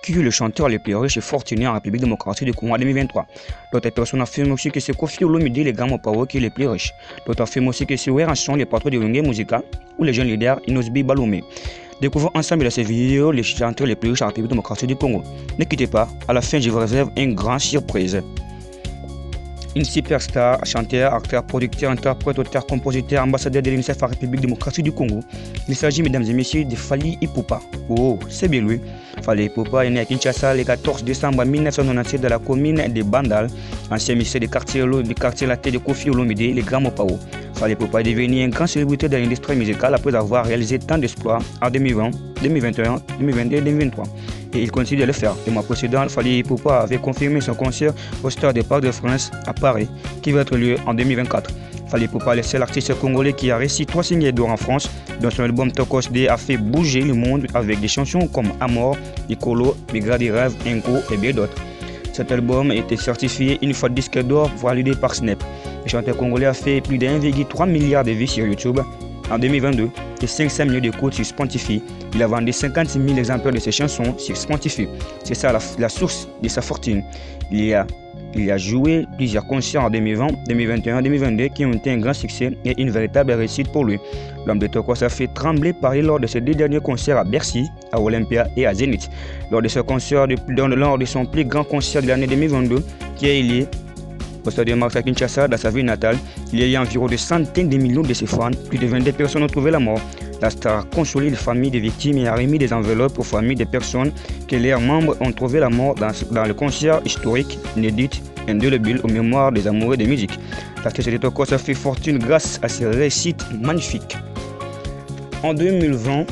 qui est le chanteur le plus riche et fortuné en République démocratique du Congo en 2023. D'autres personnes affirment aussi que c'est Koffi Olomide, le grand Mopao, qui est le plus riche. D'autres affirment aussi que c'est Weranson, le patron de Wenge Musica, ou le jeune leader Inosbi Balome. Découvrons ensemble dans cette vidéo les chanteurs les plus riches en République démocratique du Congo. Ne quittez pas, à la fin je vous réserve une grande surprise. Une superstar, chanteur, acteur, producteur, interprète, auteur, compositeur, ambassadeur de l'UNICEF en République démocratique du Congo. Il s'agit, mesdames et messieurs, de Fally Ipupa. Oh, c'est bien lui. Fally Ipupa est né à Kinshasa le 14 décembre 1997 dans la commune de Bandal, ancien ministère du quartier latin de Koffi Olomide, le grand Mopao. Fally Ipupa est devenu un grand célébrité de l'industrie musicale après avoir réalisé tant d'exploits en 2020, 2021, 2022 et 2023. Et il continue de le faire. Le mois précédent, Fally Ipupa avait confirmé son concert au Stade de Parc de France à Paris, qui va être lieu en 2024. Fally Ipupa est le seul artiste congolais qui a réussi 3 signes d'or en France. Dans son album Tokos D a fait bouger le monde avec des chansons comme Amor, Nicolo, Migra des rêves, Inco et bien d'autres. Cet album a été certifié une fois disque d'or validé par Snap. Le chanteur congolais a fait plus de 1,3 milliard de vues sur YouTube en 2022 et 500 millions d'écoutes sur Spotify. Il a vendu 56 000 exemplaires de ses chansons sur Spotify. C'est ça la source de sa fortune. Il a joué plusieurs concerts en 2020, 2021, 2022 qui ont été un grand succès et une véritable réussite pour lui. L'homme de Tokos a fait trembler Paris lors de ses 2 derniers concerts à Bercy, à Olympia et à Zénith. Lors de son plus grand concert de l'année 2022 qui a eu lieu au stade de Marseille Kinshasa, dans sa ville natale, il y a eu environ des centaines de millions de ses fans. Plus de 22 personnes ont trouvé la mort. La star a consolé les familles des victimes et a remis des enveloppes aux familles des personnes que leurs membres ont trouvé la mort dans le concert historique, inédit, indélébile aux mémoires des amoureux de musique. L'artiste de Tokos a fait fortune grâce à ses réussites magnifiques. En 2020,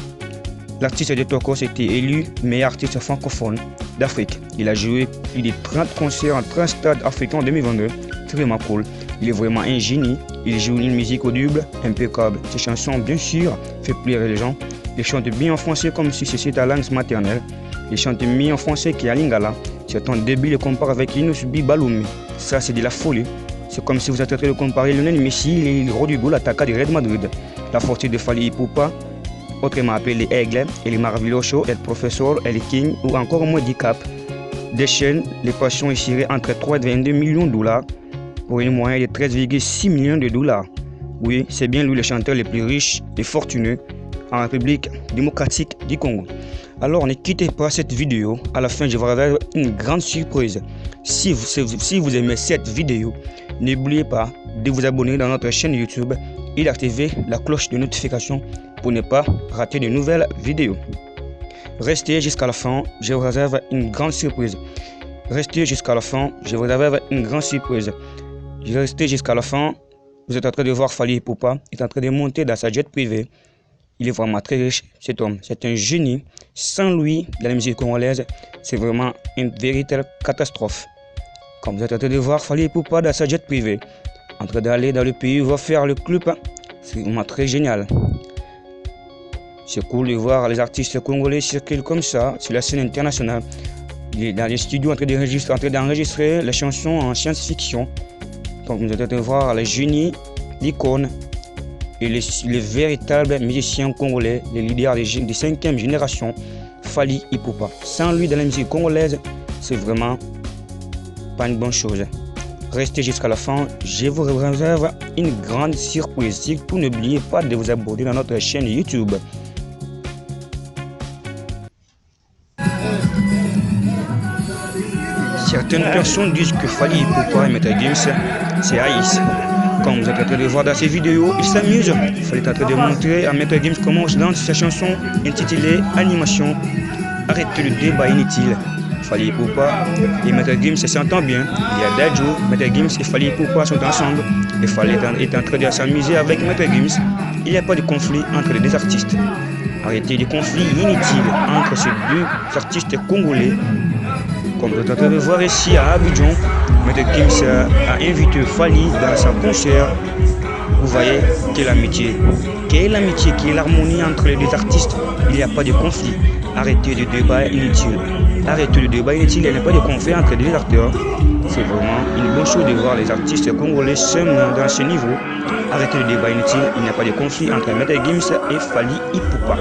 l'artiste de Tokos a été élu meilleur artiste francophone d'Afrique. Il a joué plus de 30 concerts en 30 stades africains en 2022. C'est vraiment cool. Il est vraiment un génie. Il joue une musique audible, impeccable. Ses chansons, bien sûr, font plaisir les gens. Il chante bien en français comme si c'était sa langue maternelle. Il chante mieux en français qu'à Lingala. C'est un début le compare avec Inosbi Balome. Ça, c'est de la folie. C'est comme si vous êtes en train de comparer Lionel Messi et le héros du goal attaquant du Real Madrid. La fortune de Fally Ipupa, autrement appelé Aigle, El Maravilloso, El Professor, El King ou encore moins 10 cap, déchaîne les passions estimées entre 3 et 22 millions de dollars pour une moyenne de 13,6 millions de dollars. Oui, c'est bien lui le chanteur le plus riche et fortuné en République démocratique du Congo. Alors ne quittez pas cette vidéo, à la fin je vous révèle une grande surprise. Si vous aimez cette vidéo, n'oubliez pas de vous abonner dans notre chaîne YouTube et d'activer la cloche de notification pour ne pas rater de nouvelles vidéos. Restez jusqu'à la fin, je vous réserve une grande surprise. Restez jusqu'à la fin, je vous réserve une grande surprise. Restez jusqu'à la fin, vous êtes en train de voir Fally Ipupa, il est en train de monter dans sa jet privée. Il est vraiment très riche, cet homme. C'est un génie. Sans lui, dans la musique congolaise, c'est vraiment une véritable catastrophe. Comme vous êtes en train de voir Fally Ipupa dans sa jet privée, en train d'aller dans le pays où va faire le club, c'est vraiment très génial. C'est cool de voir les artistes congolais circuler comme ça sur la scène internationale. Il est dans les studios en train d'enregistrer les chansons en science-fiction. Donc vous êtes en train de voir les génies, l'icône et les véritables musiciens congolais, les leaders de 5e génération, Fally Ipupa. Sans lui dans la musique congolaise, c'est vraiment pas une bonne chose. Restez jusqu'à la fin, je vous réserve une grande surprise. Surtout n'oubliez pas de vous abonner dans notre chaîne YouTube. Certaines personnes disent que Fally Ipupa et Maître Gims c'est haïs. Comme vous êtes en train de voir dans ces vidéos, ils s'amusent. Fally est en train de montrer à Maître Gims comment on danse sa chanson intitulée Animation. Arrêtez le débat inutile. Fally Ipupa et Maître Gims s'entendent bien. Il y a Dadju, Maître Gims et Fally Ipupa sont ensemble. Et Fally est en train de s'amuser avec Maître Gims. Il n'y a pas de conflit entre les deux artistes. Arrêtez les conflits inutiles entre ces deux artistes congolais. Comme vous êtes en train de voir ici à Abidjan, Maître Gims a invité Fally dans son concert. Vous voyez quelle amitié, quelle l'harmonie entre les deux artistes. Il n'y a pas de conflit. Arrêtez le débat inutile. Arrêtez le débat inutile, il n'y a pas de conflit entre les deux acteurs. C'est vraiment une bonne chose de voir les artistes congolais seulement dans ce niveau. Arrêtez le débat inutile, il n'y a pas de conflit entre Maître Gims et Fally Ipupa.